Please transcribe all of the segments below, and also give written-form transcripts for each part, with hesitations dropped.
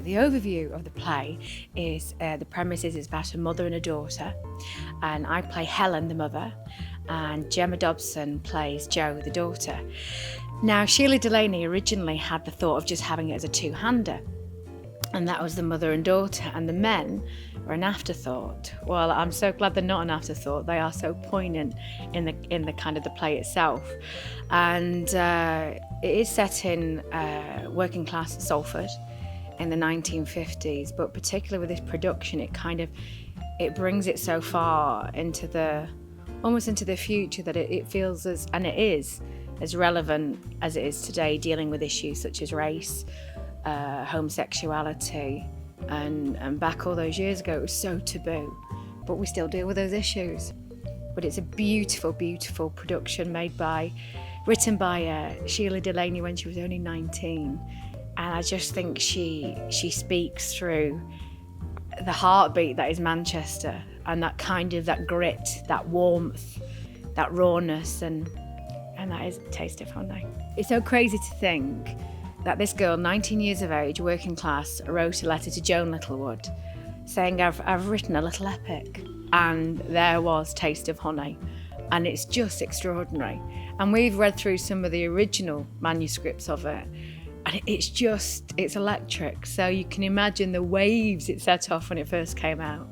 the overview of the play is the premise is about a mother and a daughter, and I play Helen, the mother, and Gemma Dobson plays Jo, the daughter. Now, Sheila Delaney originally had the thought of just having it as a two-hander, and that was the mother and daughter, and the men were an afterthought. Well, I'm so glad they're not an afterthought. They are so poignant in the kind of the play itself. And it is set in working class Salford in the 1950s, but particularly with this production, it brings it so far into almost into the future that it feels and it is as relevant as it is today, dealing with issues such as race, homosexuality, and back all those years ago it was so taboo, but we still deal with those issues. But it's a beautiful, beautiful production written by Sheila Delaney when she was only 19, and I just think she speaks through the heartbeat that is Manchester, and that grit, that warmth, that rawness, and that is a taste of honey. It's so crazy to think that this girl, 19 years of age, working class, wrote a letter to Joan Littlewood saying, I've written a little epic, and there was Taste of Honey, and it's just extraordinary. And we've read through some of the original manuscripts of it, and it's electric. So you can imagine the waves it set off when it first came out.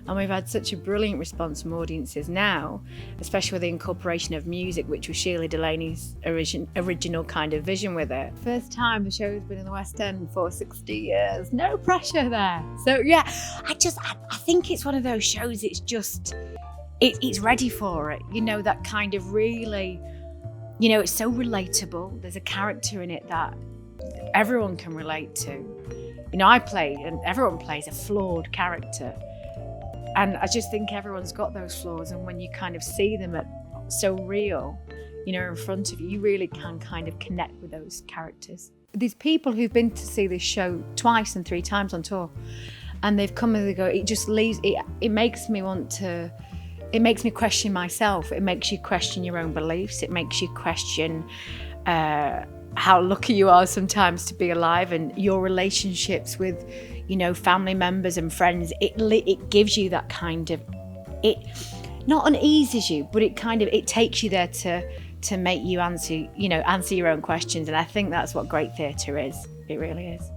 And we've had such a brilliant response from audiences now, especially with the incorporation of music, which was Sheila Delaney's original kind of vision with it. First time the show's been in the West End for 60 years. No pressure there. So yeah, I think it's one of those shows, it's ready for it. You know, that kind of really, you know, it's so relatable. There's a character in it that everyone can relate to. You know, I play, and everyone plays a flawed character. And I just think everyone's got those flaws, and when you kind of see them so real, you know, in front of you, you really can kind of connect with those characters. These people who've been to see this show twice and 3 times on tour, and they've come and they go, it just leaves, it makes me question myself. It makes you question your own beliefs. It makes you question how lucky you are sometimes to be alive, and your relationships with, you know, family members and friends. It gives you that kind of, it not uneases you, but it takes you there to make you answer your own questions. And I think that's what great theatre is. It really is.